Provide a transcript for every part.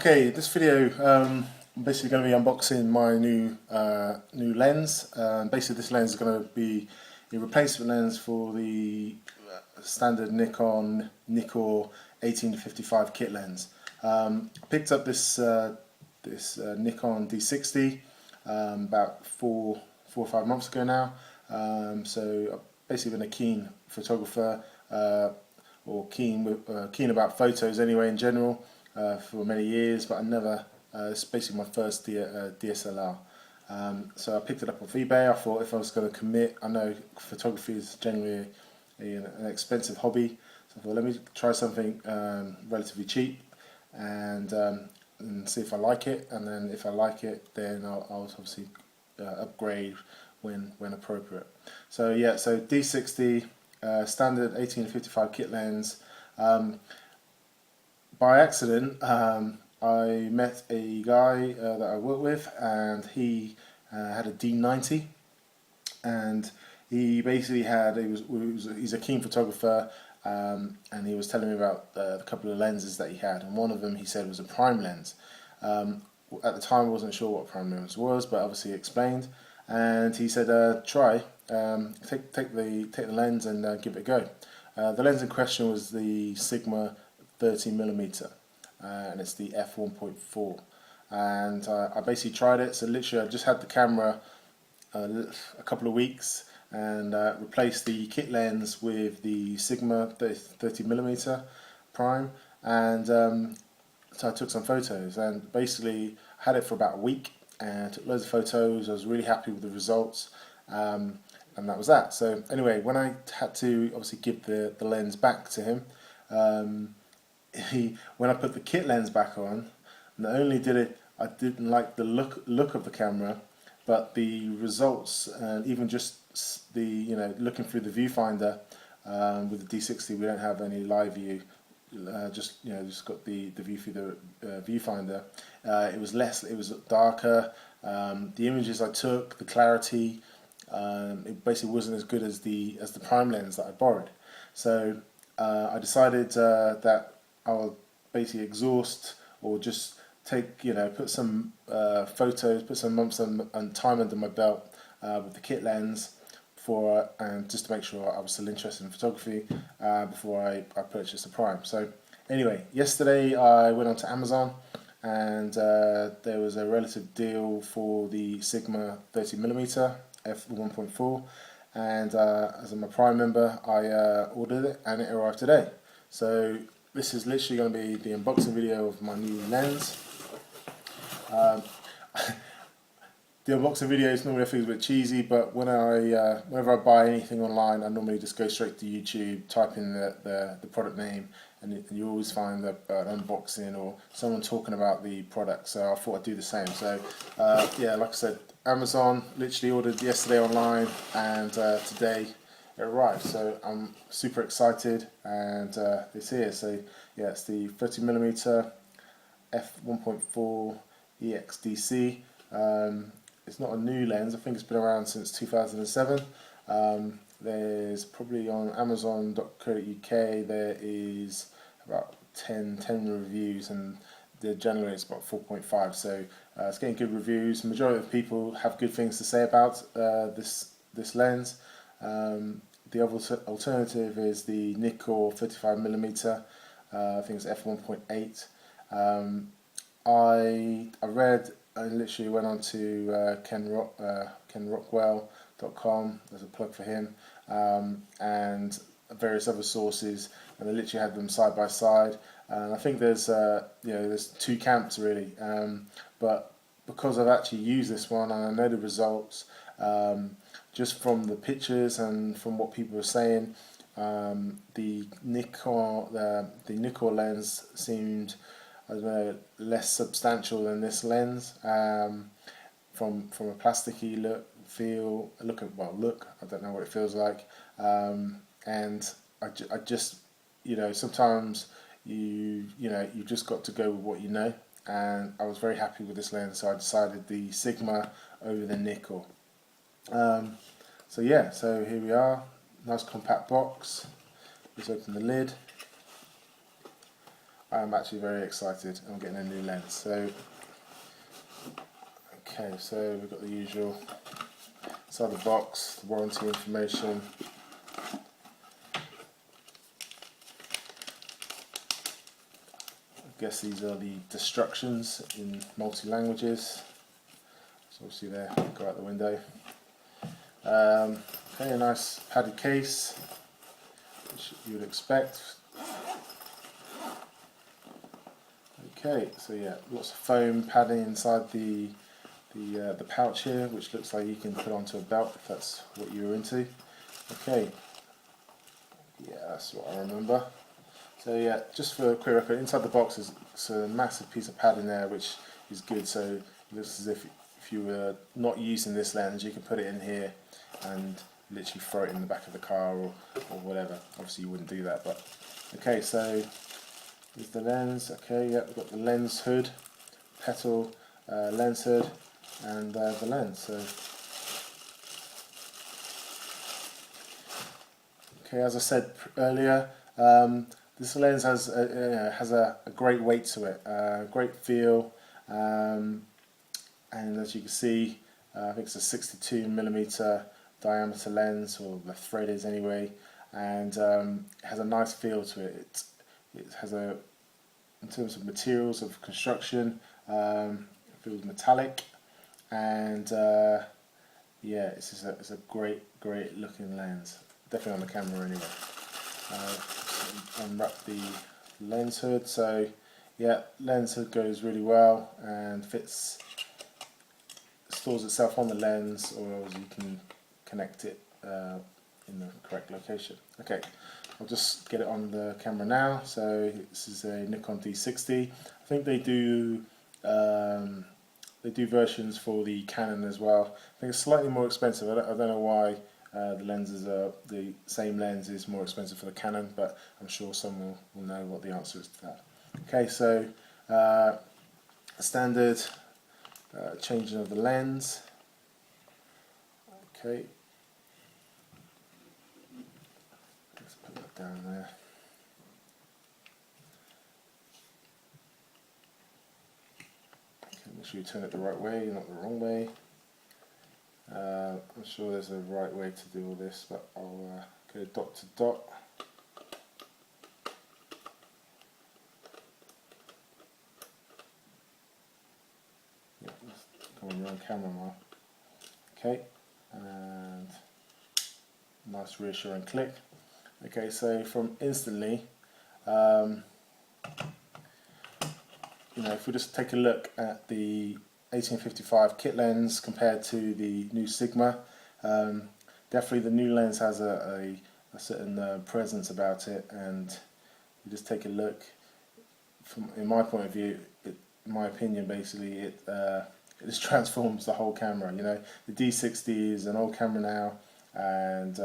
Okay, this video, I'm basically going to be unboxing my new lens. Basically, this lens is going to be a replacement lens for the standard Nikon 18-55 kit lens. I picked up this Nikon D60 about four or 5 months ago now. So I've basically been a keen photographer, or keen about photos anyway in general. For many years, but I never, it's basically my first DSLR. So I picked it up off eBay. I thought if I was going to commit, I know photography is generally an expensive hobby, so I thought let me try something relatively cheap and see if I like it, and then if I like it, then I'll obviously upgrade when appropriate. So yeah, so D60 standard 18-55 kit lens. By accident, I met a guy that I work with, and he had a D90, and he basically he's a keen photographer, and he was telling me about the couple of lenses that he had, and one of them he said was a prime lens. At the time I wasn't sure what prime lens was, but obviously he explained, and he said take the lens and give it a go. The lens in question was the Sigma 30mm, and it's the f1.4, and I basically tried it. So literally I just had the camera a couple of weeks and replaced the kit lens with the Sigma 30mm prime, and so I took some photos, and basically had it for about a week and took loads of photos. I was really happy with the results, and that was that. So anyway, when I had to obviously give the lens back to him, when I put the kit lens back on, not only I didn't like the look of the camera, but the results, and even just the looking through the viewfinder. With the D60 we don't have any live view, just got the view through the viewfinder. It was darker. The images I took, the clarity, it basically wasn't as good as the prime lens that I borrowed. So I decided that I'll basically exhaust, or just put some photos, put some months and time under my belt with the kit lens, and just to make sure I was still interested in photography before I purchased the prime. So anyway, yesterday I went onto Amazon, and there was a relative deal for the Sigma 30mm f1.4, and as I'm a prime member, I ordered it and it arrived today. So this is literally going to be the unboxing video of my new lens. The unboxing videos normally I think is a bit cheesy, but whenever I buy anything online, I normally just go straight to YouTube, type in the product name, and you always find an unboxing or someone talking about the product. So I thought I'd do the same. So yeah, like I said, Amazon, literally ordered yesterday online, and today it arrived. So I'm super excited, and it's here. So yeah, it's the 30mm f1.4 EXDC. It's not a new lens. I think it's been around since 2007. There's probably on Amazon.co.uk there is about 10 reviews, and the generally it's about 4.5. So it's getting good reviews. The majority of people have good things to say about this lens. The other alternative is the Nikon 35mm. I think it's f1.8. I literally went on to kenrockwell.com, there's a plug for him, and various other sources, and I literally had them side by side. And I think there's there's two camps really, but because I've actually used this one and I know the results, just from the pictures and from what people are saying, the Nikon lens seemed, I don't know, less substantial than this lens, from a plasticky look. I don't know what it feels like, and I just sometimes you just got to go with what you know, and I was very happy with this lens, so I decided the Sigma over the Nikon. So yeah, so here we are, nice compact box. Let's open the lid. I'm actually very excited. I'm getting a new lens. So, okay, so we've got the usual inside the box, the warranty information. I guess these are the instructions in multi-languages. So obviously they go out the window. Okay, a nice padded case, which you would expect. Okay, so yeah, lots of foam padding inside the pouch here, which looks like you can put onto a belt if that's what you're into. Okay, yeah, that's what I remember. So yeah, just for a quick record, inside the box is a massive piece of padding there, which is good. So it looks as if you were not using this lens, you can put it in here and literally throw it in the back of the car or whatever. Obviously you wouldn't do that, but okay. So here's the lens. Okay, yeah, we've got the lens hood, petal, lens hood, and the lens. So okay, as I said earlier, this lens has a great weight to it, great feel, and as you can see, I think it's a 62mm diameter lens, or the thread is anyway, and it has a nice feel to it. It has in terms of materials of construction, it feels metallic, and yeah, it's a great looking lens. Definitely on the camera anyway. Unwrap the lens hood. So yeah, lens hood goes really well and stores itself on the lens, or else you can connect it in the correct location. Okay, I'll just get it on the camera now. So this is a Nikon D60. I think they do versions for the Canon as well. I think it's slightly more expensive. I don't know why the same lens is more expensive for the Canon, but I'm sure someone will know what the answer is to that. Okay, so standard changing of the lens. Okay, let's put that down there. Okay, make sure you turn it the right way, not the wrong way. I'm sure there's a right way to do all this, but I'll go dot to dot. Yeah, let's come on, you're on camera now. Okay, and nice reassuring click. Okay, so from instantly, if we just take a look at the 1855 kit lens compared to the new Sigma, definitely the new lens has a certain presence about it, and you just take a look. In my point of view, in my opinion, basically it just transforms the whole camera. The D60 is an old camera now, and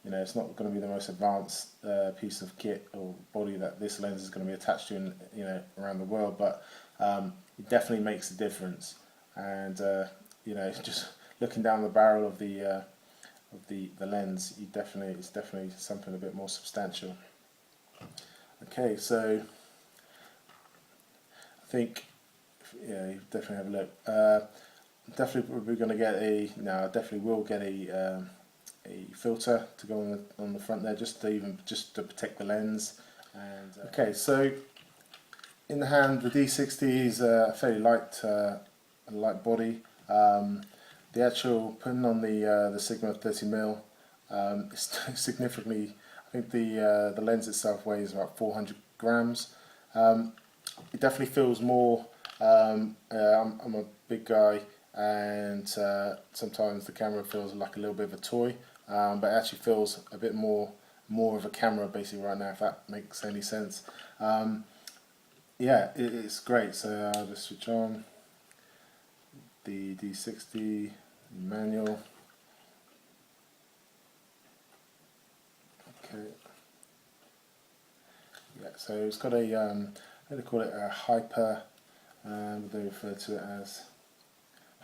it's not going to be the most advanced piece of kit or body that this lens is going to be attached to around the world, but it definitely makes a difference. And just looking down the barrel of the lens, it's definitely something a bit more substantial. Okay, so I think you definitely have a look. Definitely we're going to get I definitely will get a filter to go on the front there, just to protect the lens. And okay, so in the hand, the D60 is a fairly light body. The actual putting on the Sigma 30mm is significantly. I think the lens itself weighs about 400 grams. It definitely feels more. I'm a big guy, and sometimes the camera feels like a little bit of a toy, but it actually feels a bit more of a camera basically right now, if that makes any sense. Yeah, it's great. So I'll just switch on the D60 manual. Okay. Yeah, so it's got they call it a hyper. They refer to it as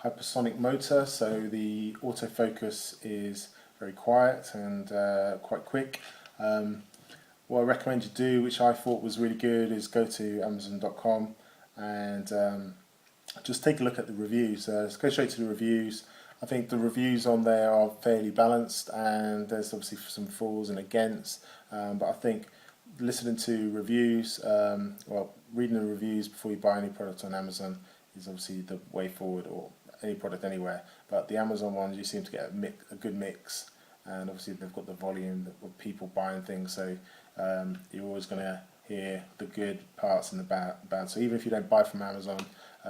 hypersonic motor. So the autofocus is very quiet and quite quick. what I recommend you do, which I thought was really good, is go to Amazon.com and just take a look at the reviews. Let's go straight to the reviews. I think the reviews on there are fairly balanced, and there's obviously some fors and against, but I think listening to reviews, well, reading the reviews before you buy any product on Amazon is obviously the way forward, or any product anywhere. But the Amazon ones, you seem to get a good mix, and obviously they've got the volume of people buying things, so you're always going to hear the good parts and the bad. So even if you don't buy from Amazon,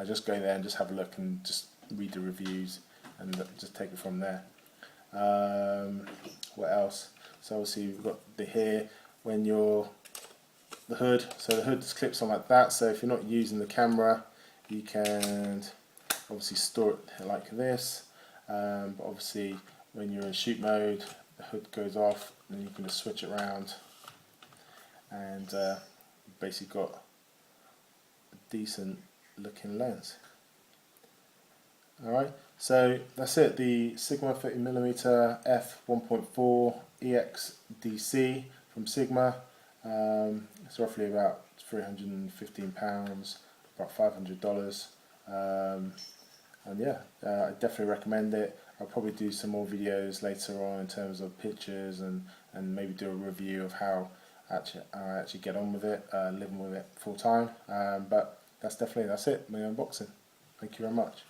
just go there and just have a look and just read the reviews and just take it from there. What else? So obviously we've got the here when you're the hood. So the hood just clips on like that. So if you're not using the camera, you can obviously store it like this. But obviously when you're in shoot mode, the hood goes off, and you can just switch it around, and basically got a decent looking lens. Alright, so that's it, the Sigma 30mm f1.4 EX-DC from Sigma. It's roughly about £315, about $500. And yeah, I definitely recommend it. I'll probably do some more videos later on in terms of pictures, and maybe do a review of how I actually get on with it, living with it full time. But that's it, my unboxing. Thank you very much.